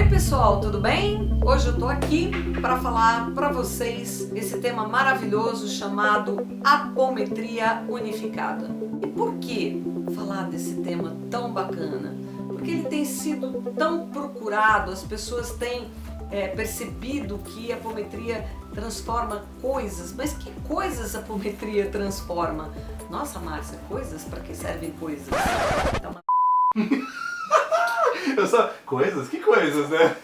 Oi pessoal, tudo bem? Hoje eu tô aqui para falar para vocês esse tema maravilhoso chamado apometria unificada. E por que falar desse tema tão bacana? Porque ele tem sido tão procurado, as pessoas têm percebido que a apometria transforma coisas. Mas que coisas a apometria transforma? Nossa, Márcia, coisas? Para que servem coisas? Tá uma... Eu só... Coisas? Que coisas, né?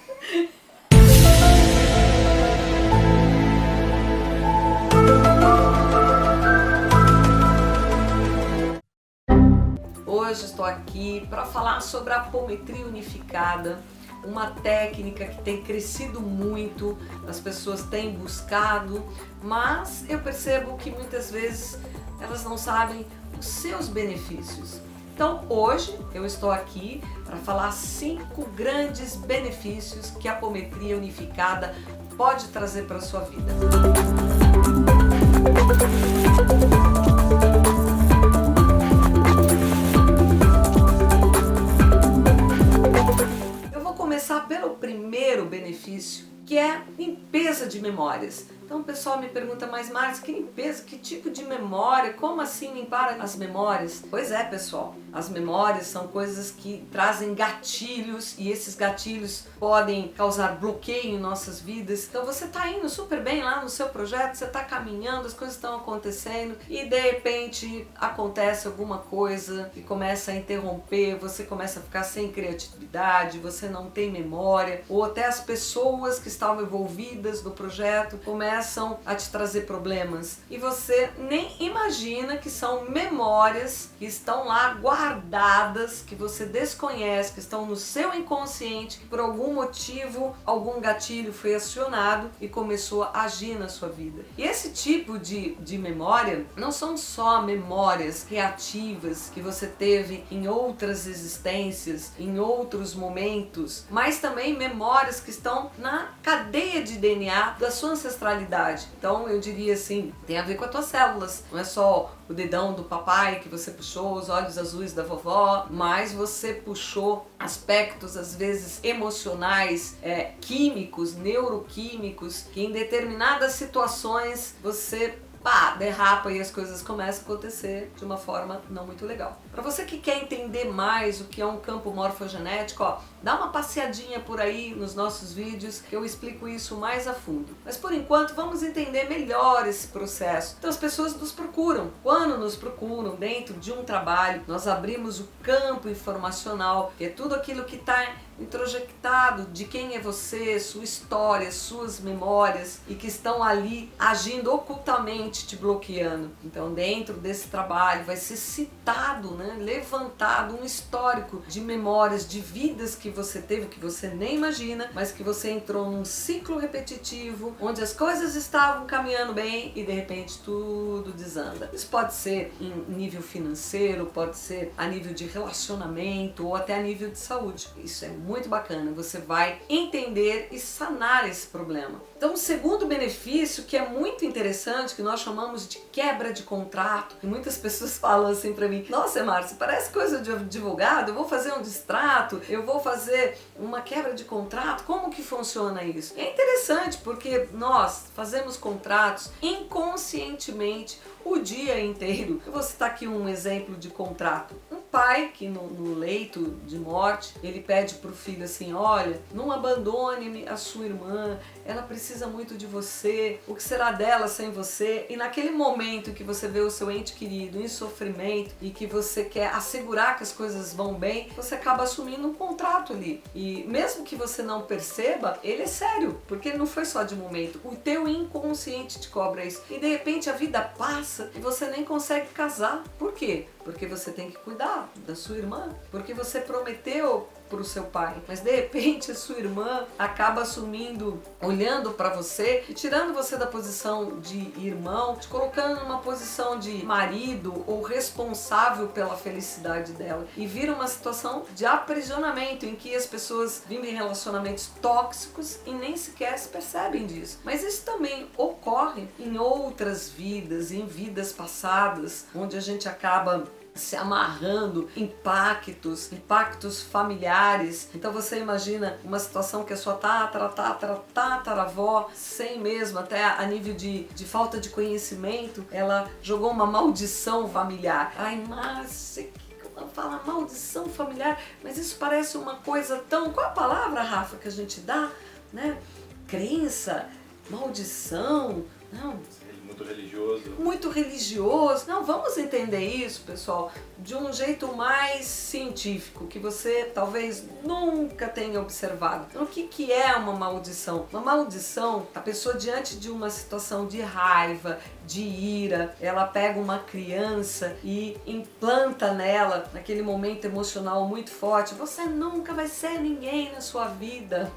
Hoje estou aqui para falar sobre a apometria unificada, uma técnica que tem crescido muito, as pessoas têm buscado, mas eu percebo que muitas vezes elas não sabem os seus benefícios. Então hoje eu estou aqui para falar 5 grandes benefícios que a apometria unificada pode trazer para a sua vida. Eu vou começar pelo primeiro benefício, que é limpeza de memórias. Então o pessoal me pergunta, mas Márcia, que limpeza? Que tipo de memória? Como assim limpar as memórias? Pois é, pessoal, as memórias são coisas que trazem gatilhos e esses gatilhos podem causar bloqueio em nossas vidas. Então você está indo super bem lá no seu projeto, você está caminhando, as coisas estão acontecendo e de repente acontece alguma coisa que começa a interromper, você começa a ficar sem criatividade, você não tem memória, ou até as pessoas que estavam envolvidas no projeto começam a te trazer problemas e você nem imagina que são memórias que estão lá guardadas, que você desconhece, que estão no seu inconsciente, por algum motivo, algum gatilho foi acionado e começou a agir na sua vida. E esse tipo de memória não são só memórias reativas que você teve em outras existências, em outros momentos, mas também memórias que estão na cadeia de DNA da sua ancestralidade. Então eu diria assim, tem a ver com as tuas células, não é só o dedão do papai que você puxou, os olhos azuis da vovó, mas você puxou aspectos às vezes emocionais, químicos, neuroquímicos, que em determinadas situações você derrapa e as coisas começam a acontecer de uma forma não muito legal. Para você que quer entender mais o que é um campo morfogenético, dá uma passeadinha por aí nos nossos vídeos que eu explico isso mais a fundo. Mas por enquanto vamos entender melhor esse processo. Então as pessoas nos procuram. Quando nos procuram dentro de um trabalho, nós abrimos o campo informacional, que é tudo aquilo que está introjectado de quem é você, sua história, suas memórias e que estão ali agindo ocultamente, te bloqueando. Então dentro desse trabalho vai ser citado, levantado um histórico de memórias, de vidas que você teve, que você nem imagina, mas que você entrou num ciclo repetitivo, onde as coisas estavam caminhando bem e de repente tudo desanda. Isso pode ser em nível financeiro, pode ser a nível de relacionamento ou até a nível de saúde. Isso é muito bacana, você vai entender e sanar esse problema. Então o segundo benefício, que é muito interessante, que nós chamamos de quebra de contrato, e muitas pessoas falam assim pra mim, nossa Márcia, parece coisa de advogado, eu vou fazer um distrato, eu vou fazer uma quebra de contrato, como que funciona isso? É interessante porque nós fazemos contratos inconscientemente o dia inteiro. Eu vou citar aqui um exemplo de contrato. Um pai que no leito de morte, ele pede pro filho assim, olha, não abandone a sua irmã, ela precisa muito de você, o que será dela sem você? E naquele momento que você vê o seu ente querido em sofrimento e que você quer assegurar que as coisas vão bem, você acaba assumindo um contrato ali. E mesmo que você não perceba, ele é sério, porque ele não foi só de momento. O teu inconsciente te cobra isso. E de repente a vida passa e você nem consegue casar. Por quê? Porque você tem que cuidar da sua irmã, porque você prometeu para o seu pai, mas de repente a sua irmã acaba assumindo, olhando para você e tirando você da posição de irmão, te colocando numa posição de marido ou responsável pela felicidade dela, e vira uma situação de aprisionamento em que as pessoas vivem relacionamentos tóxicos e nem sequer se percebem disso. Mas isso também ocorre em outras vidas, em vidas passadas, onde a gente acaba se amarrando em impactos familiares. Então você imagina uma situação que a sua tataravó, sem mesmo, até a nível de falta de conhecimento, ela jogou uma maldição familiar. Ai, Márcia, fala maldição familiar, mas isso parece uma coisa tão... Qual a palavra, Rafa, que a gente dá? Né? Crença, maldição, não... Muito religioso. Muito religioso. Não, vamos entender isso, pessoal, de um jeito mais científico, que você talvez nunca tenha observado. Então, o que é uma maldição? Uma maldição, a pessoa diante de uma situação de raiva, de ira, ela pega uma criança e implanta nela, naquele momento emocional muito forte, você nunca vai ser ninguém na sua vida.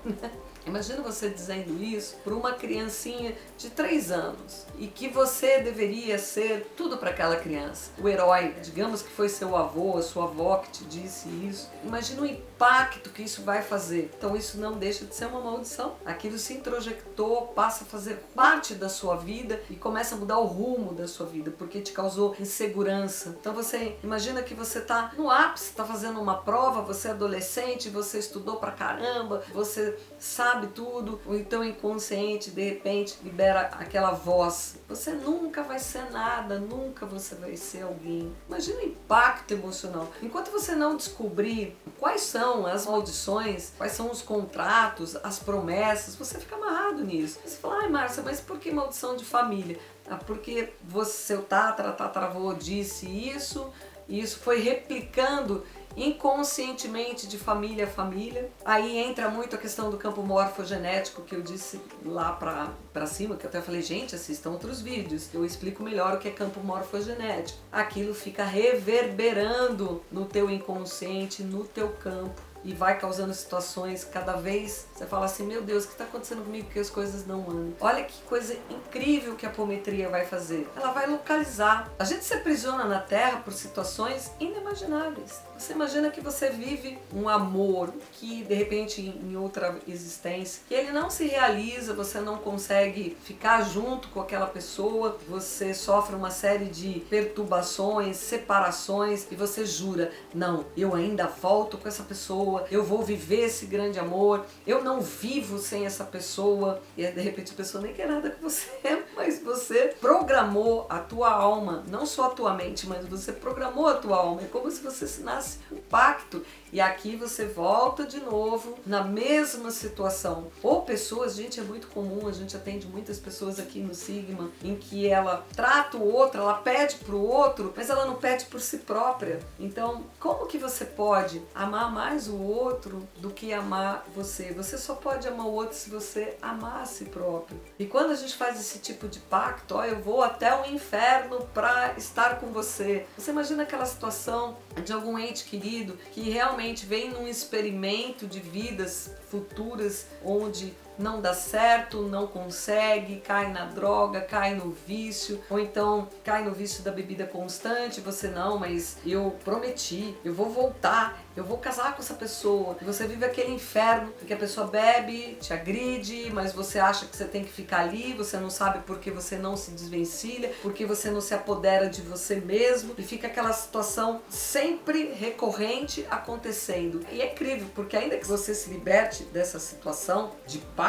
Imagina você dizendo isso para uma criancinha de 3 anos e que você deveria ser tudo para aquela criança. O herói, digamos que foi seu avô, sua avó que te disse isso. Imagina o impacto que isso vai fazer. Então isso não deixa de ser uma maldição. Aquilo se introjectou, passa a fazer parte da sua vida e começa a mudar o rumo da sua vida, porque te causou insegurança. Então você imagina que você está no ápice, está fazendo uma prova, você é adolescente, você estudou pra caramba, você sabe tudo, ou então inconsciente, de repente, libera aquela voz. Você nunca vai ser nada, nunca você vai ser alguém. Imagina o impacto emocional. Enquanto você não descobrir quais são as maldições, quais são os contratos, as promessas, você fica amarrado nisso. Você fala, ai Márcia, mas por que maldição de família? Ah, porque seu tataravô disse isso, e isso foi replicando inconscientemente de família a família. Aí entra muito a questão do campo morfogenético que eu disse lá pra cima, que eu até falei, gente, assistam outros vídeos, eu explico melhor o que é campo morfogenético. Aquilo fica reverberando no teu inconsciente, no teu campo, e vai causando situações cada vez, você fala assim, meu Deus, o que está acontecendo comigo que as coisas não andam? Olha que coisa incrível que a apometria vai fazer. Ela vai localizar. A gente se aprisiona na Terra por situações inimagináveis. Você imagina que você vive um amor que de repente em outra existência, que ele não se realiza, você não consegue ficar junto com aquela pessoa, você sofre uma série de perturbações, separações e você jura, não, eu ainda volto com essa pessoa, eu vou viver esse grande amor, eu não vivo sem essa pessoa. E de repente a pessoa nem quer nada com você, mas você programou a tua alma, não só a tua mente, mas você programou a tua alma. É como se você assinasse um pacto e aqui você volta de novo na mesma situação. Ou pessoas, gente, é muito comum, a gente atende muitas pessoas aqui no Sigma, em que ela trata o outro, ela pede pro outro, mas ela não pede por si própria. Então, como que você pode amar mais o outro do que amar você? Você só pode amar o outro se você amar a si próprio. E quando a gente faz esse tipo de pacto, ó, eu vou até o inferno para estar com você. Você imagina aquela situação de algum ente querido que realmente vem num experimento de vidas futuras onde não dá certo, não consegue, cai na droga, cai no vício, ou então cai no vício da bebida constante, você não, mas eu prometi, eu vou voltar, eu vou casar com essa pessoa, e você vive aquele inferno, porque a pessoa bebe, te agride, mas você acha que você tem que ficar ali, você não sabe porque você não se desvencilha, porque você não se apodera de você mesmo, e fica aquela situação sempre recorrente acontecendo. E é incrível, porque ainda que você se liberte dessa situação de pacto,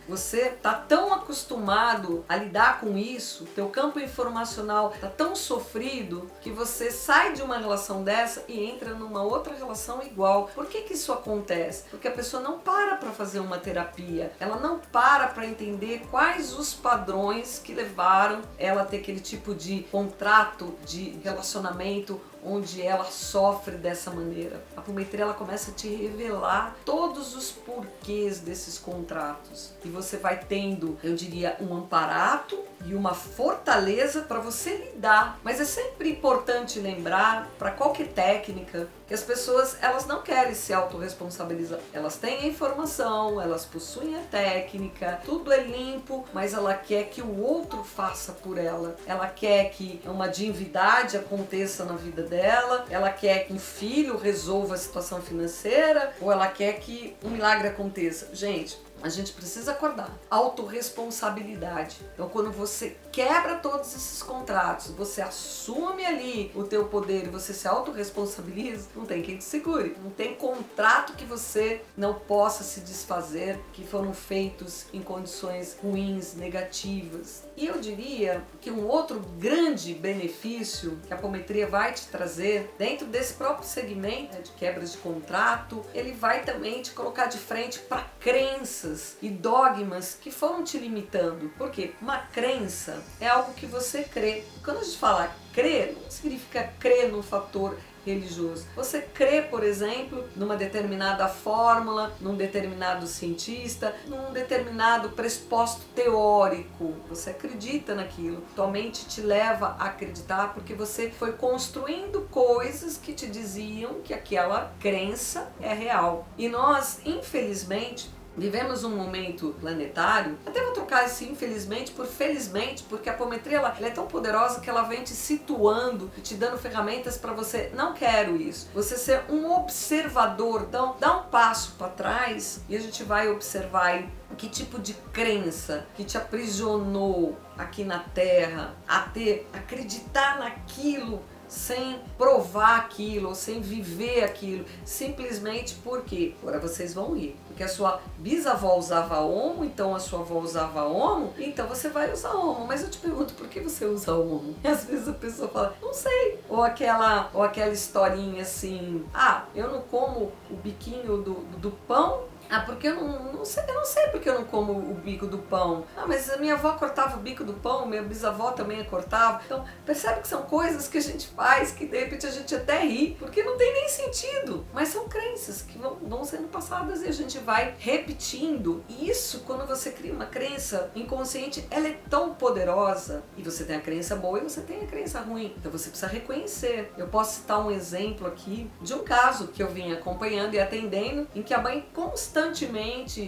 você tá tão acostumado a lidar com isso, teu campo informacional tá tão sofrido, que você sai de uma relação dessa e entra numa outra relação igual. Por que que isso acontece? Porque a pessoa não para fazer uma terapia, ela não para entender quais os padrões que levaram ela a ter aquele tipo de contrato, de relacionamento onde ela sofre dessa maneira. A apometria, ela começa a te revelar todos os porquês desses contratos e você vai tendo, eu diria, um amparato e uma fortaleza para você lidar. Mas é sempre importante lembrar, para qualquer técnica, que as pessoas, elas não querem se autorresponsabilizar. Elas têm a informação, elas possuem a técnica, tudo é limpo, mas ela quer que o outro faça por ela. Ela quer que uma divindade aconteça na vida dela, ela quer que um filho resolva a situação financeira, ou ela quer que um milagre aconteça. Gente, A gente precisa acordar. Autorresponsabilidade. Então, quando você quebra todos esses contratos, você assume ali o teu poder e você se autorresponsabiliza, não tem quem te segure. Não tem contrato que você não possa se desfazer, que foram feitos em condições ruins, negativas. E eu diria que um outro grande benefício que a apometria vai te trazer, dentro desse próprio segmento, né, de quebras de contrato, ele vai também te colocar de frente para crenças e dogmas que foram te limitando. Por quê? Uma crença é algo que você crê. Quando a gente fala crer, não significa crer no fator religioso. Você crê, por exemplo, numa determinada fórmula, num determinado cientista, num determinado pressuposto teórico. Você acredita naquilo. Tua mente te leva a acreditar porque você foi construindo coisas que te diziam que aquela crença é real. E nós, infelizmente, vivemos um momento planetário, até vou trocar esse infelizmente por felizmente, porque a apometria ela é tão poderosa que ela vem te situando e te dando ferramentas para você, não quero isso, você ser um observador. Então dá um passo para trás e a gente vai observar aí que tipo de crença que te aprisionou aqui na Terra a acreditar naquilo sem provar aquilo, sem viver aquilo, simplesmente porque, agora vocês vão rir, porque a sua bisavó usava homo, então a sua avó usava homo, então você vai usar homo. Mas eu te pergunto, por que você usa homo? E às vezes a pessoa fala, não sei, ou aquela historinha assim, eu não como o biquinho do pão. Porque eu não sei porque eu não como o bico do pão. Mas a minha avó cortava o bico do pão, minha bisavó também cortava. Então, percebe que são coisas que a gente faz, que de repente a gente até ri, porque não tem nem sentido. Mas são crenças que vão sendo passadas e a gente vai repetindo. E isso, quando você cria uma crença inconsciente, ela é tão poderosa. E você tem a crença boa e você tem a crença ruim. Então você precisa reconhecer. Eu posso citar um exemplo aqui de um caso que eu vim acompanhando e atendendo, em que a mãe constantemente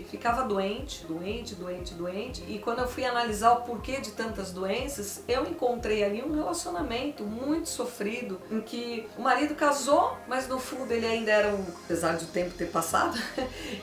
ficava doente, e quando eu fui analisar o porquê de tantas doenças, eu encontrei ali um relacionamento muito sofrido, em que o marido casou, mas no fundo ele ainda era apesar de o tempo ter passado,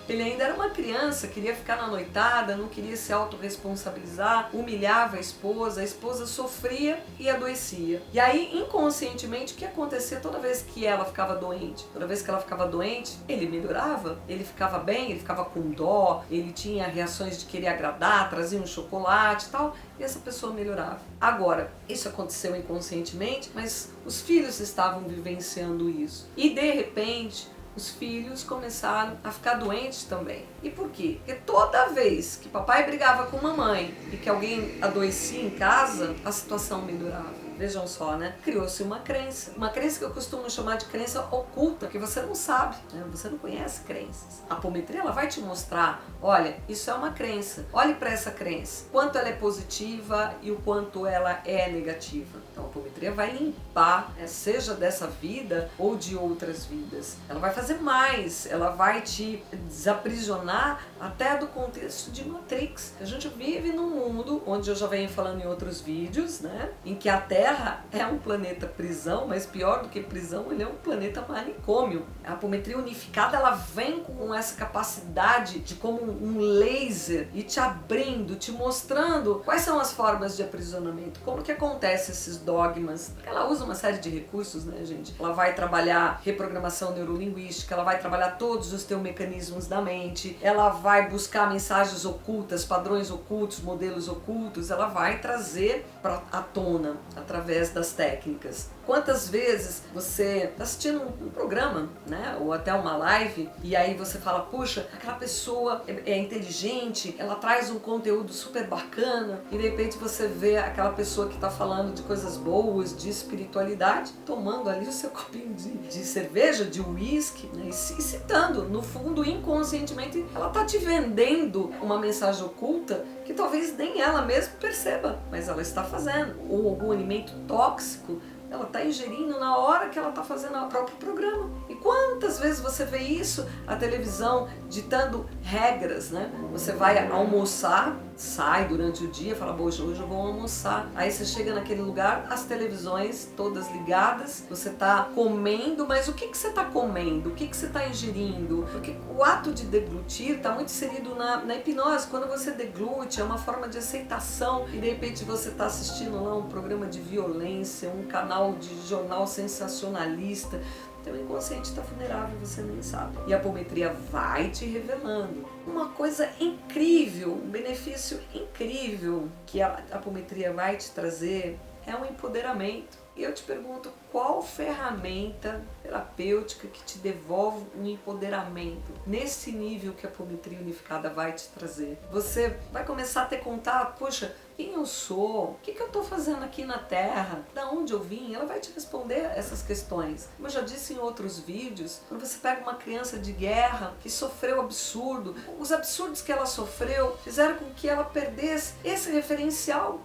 ele ainda era uma criança, queria ficar na noitada, não queria se autorresponsabilizar, humilhava a esposa sofria e adoecia. E aí, inconscientemente, o que acontecia toda vez que ela ficava doente? Toda vez que ela ficava doente, ele melhorava, ele ficava bem, ele ficava com dó, ele tinha reações de querer agradar, trazia um chocolate e tal, e essa pessoa melhorava. Agora, isso aconteceu inconscientemente, mas os filhos estavam vivenciando isso. E de repente, os filhos começaram a ficar doentes também. E por quê? Porque toda vez que papai brigava com mamãe e que alguém adoecia em casa, a situação melhorava. Vejam só, né? Criou-se uma crença. Uma crença que eu costumo chamar de crença oculta, que você não sabe, né? Você não conhece crenças. A apometria, ela vai te mostrar, olha, isso é uma crença. Olhe para essa crença. Quanto ela é positiva e o quanto ela é negativa. Então a apometria vai limpar, seja dessa vida ou de outras vidas. Ela vai fazer mais, ela vai te desaprisionar até do contexto de Matrix. A gente vive num mundo, onde eu já venho falando em outros vídeos, né? Em que a Terra é um planeta prisão, mas pior do que prisão, ele é um planeta manicômio. A apometria unificada, ela vem com essa capacidade de como um laser e te abrindo, te mostrando quais são as formas de aprisionamento, como que acontece esses dogmas. Ela usa uma série de recursos, né, gente? Ela vai trabalhar reprogramação neurolinguística, ela vai trabalhar todos os teus mecanismos da mente, ela vai buscar mensagens ocultas, padrões ocultos, modelos ocultos, ela vai trazer à tona através das técnicas. Quantas vezes você está assistindo um programa, né, ou até uma live, e aí você fala, puxa, aquela pessoa é inteligente, ela traz um conteúdo super bacana, e de repente você vê aquela pessoa que está falando de coisas boas, de espiritualidade, tomando ali o seu copinho de cerveja, de uísque, né, e citando, no fundo, inconscientemente, ela está te vendendo uma mensagem oculta que talvez nem ela mesma perceba, mas ela está fazendo. Ou algum alimento tóxico ela está ingerindo na hora que ela está fazendo o próprio programa. E quantas vezes você vê isso, a televisão ditando regras, né? Você vai almoçar, sai durante o dia, fala, hoje eu vou almoçar. Aí você chega naquele lugar, as televisões todas ligadas, você está comendo, mas o que você está comendo? O que você está ingerindo? Porque o ato de deglutir está muito inserido na hipnose. Quando você deglute, é uma forma de aceitação e de repente você está assistindo lá um programa de violência, um canal de jornal sensacionalista. Teu inconsciente está vulnerável e você nem sabe. E a apometria vai te revelando. Uma coisa incrível, um benefício incrível que a apometria vai te trazer é um empoderamento. E eu te pergunto, qual ferramenta terapêutica que te devolve um empoderamento nesse nível que a apometria unificada vai te trazer? Você vai começar a ter contato, poxa, quem eu sou? O que eu estou fazendo aqui na Terra? Da onde eu vim? Ela vai te responder essas questões. Como eu já disse em outros vídeos, quando você pega uma criança de guerra que sofreu absurdo, os absurdos que ela sofreu fizeram com que ela perdesse esse referencial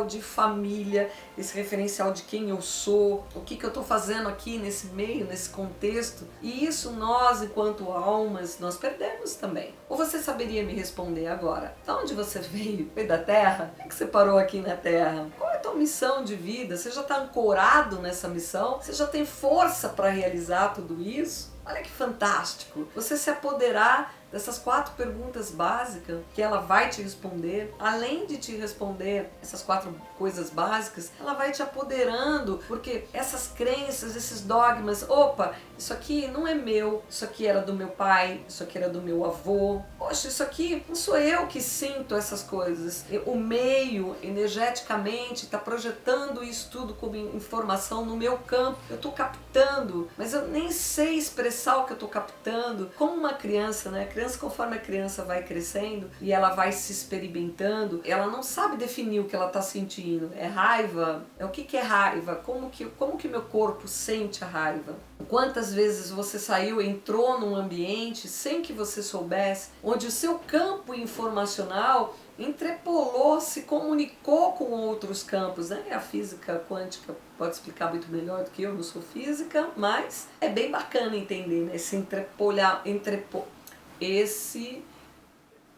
de família, esse referencial de quem eu sou, o que eu estou fazendo aqui nesse meio, nesse contexto. E isso nós, enquanto almas, nós perdemos também. Ou você saberia me responder agora? De onde você veio? Veio da Terra? Por que você parou aqui na Terra? Qual é a tua missão de vida? Você já está ancorado nessa missão? Você já tem força para realizar tudo isso? Olha que fantástico! Você se apoderar dessas 4 perguntas básicas que ela vai te responder. Além de te responder essas 4 coisas básicas, ela vai te apoderando, porque essas crenças, esses dogmas, opa, isso aqui não é meu, isso aqui era do meu pai, isso aqui era do meu avô, poxa, isso aqui não sou eu que sinto essas coisas. O meio, energeticamente, está projetando isso tudo como informação no meu campo, eu estou captando, mas eu nem sei expressar o que eu estou captando. Como uma criança, né? Conforme a criança vai crescendo e ela vai se experimentando, ela não sabe definir o que ela está sentindo. É raiva? O que é raiva? Como que meu corpo sente a raiva? Quantas vezes você saiu, entrou num ambiente sem que você soubesse, onde o seu campo informacional entrepolou, se comunicou com outros campos, né? A física quântica pode explicar muito melhor do que eu, não sou física, mas é bem bacana entender, né? Esse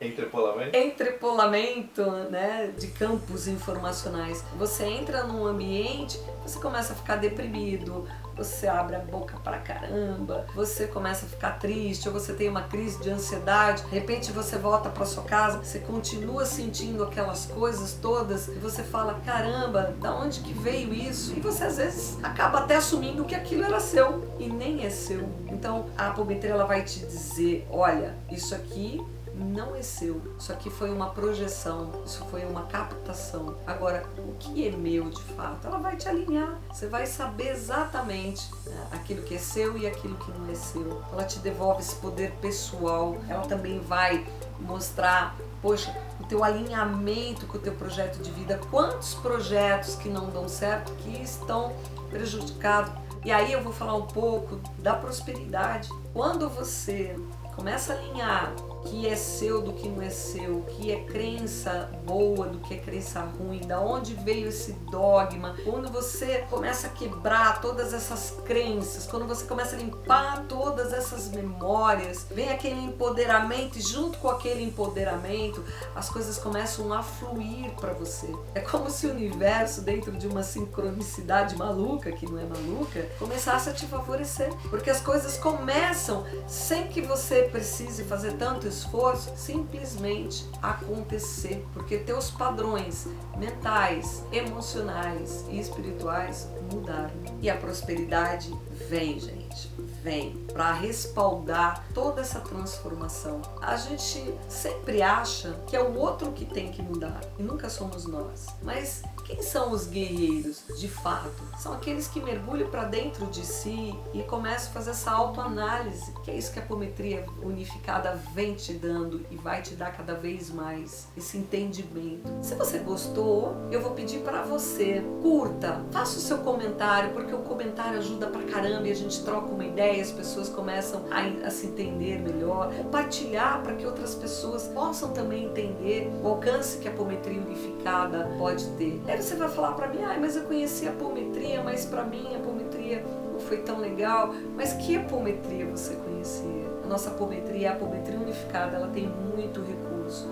entrepolamento, né, de campos informacionais. Você entra num ambiente, você começa a ficar deprimido, você abre a boca pra caramba, você começa a ficar triste, ou você tem uma crise de ansiedade, de repente você volta pra sua casa, você continua sentindo aquelas coisas todas, e você fala, caramba, da onde que veio isso? E você às vezes acaba até assumindo que aquilo era seu, e nem é seu. Então a apometria ela vai te dizer, olha, isso aqui não é seu, isso aqui foi uma projeção, isso foi uma captação. Agora, o que é meu de fato? Ela vai te alinhar, você vai saber exatamente, né, aquilo que é seu e aquilo que não é seu. Ela te devolve esse poder pessoal, ela também vai mostrar, poxa, o teu alinhamento com o teu projeto de vida, quantos projetos que não dão certo, que estão prejudicados. E aí eu vou falar um pouco da prosperidade. Quando você começa a alinhar o que é seu do que não é seu, o que é crença boa do que é crença ruim, da onde veio esse dogma, quando você começa a quebrar todas essas crenças, quando você começa a limpar todas essas memórias, vem aquele empoderamento e junto com aquele empoderamento as coisas começam a fluir para você. É como se o universo, dentro de uma sincronicidade maluca, que não é maluca, começasse a te favorecer, porque as coisas começam sem que você precise fazer tanto esforço, simplesmente acontecer, porque teus padrões mentais, emocionais e espirituais mudaram. E a prosperidade vem, gente, vem para respaldar toda essa transformação. A gente sempre acha que é o outro que tem que mudar e nunca somos nós. Mas quem são os guerreiros, de fato? São aqueles que mergulham para dentro de si e começam a fazer essa autoanálise, que é isso que a apometria unificada vem te dando e vai te dar cada vez mais, esse entendimento. Se você gostou, eu vou pedir para você, curta, faça o seu comentário, porque o comentário ajuda pra caramba e a gente troca uma ideia. ideia, as pessoas começam a se entender melhor, compartilhar para que outras pessoas possam também entender o alcance que a apometria unificada pode ter. Aí você vai falar para mim, mas eu conheci a apometria, mas para mim a apometria não foi tão legal. Mas que apometria você conhecia? A nossa apometria, a apometria unificada, ela tem muito recurso.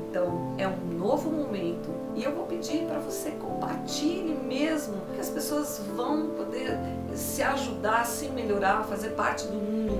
Então é um novo momento e eu vou pedir para você compartilhe mesmo, que as pessoas vão poder se ajudar, se melhorar, fazer parte do mundo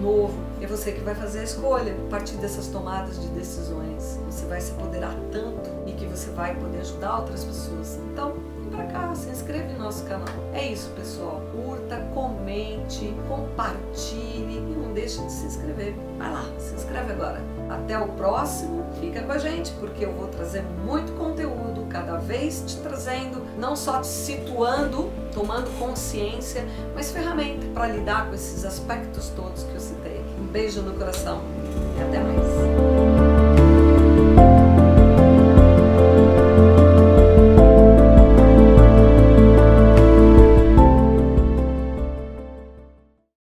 novo. É você que vai fazer a escolha a partir dessas tomadas de decisões. Você vai se apoderar tanto e que você vai poder ajudar outras pessoas. Então, vem pra cá, se inscreve no nosso canal. É isso, pessoal. Curta, comente, compartilhe e não deixe de se inscrever. Vai lá, se inscreve agora. Até o próximo. Fica com a gente, porque eu vou trazer muito conteúdo, cada vez te trazendo, não só te situando, tomando consciência, mas ferramenta para lidar com esses aspectos todos que eu citei aqui. Um beijo no coração e até mais.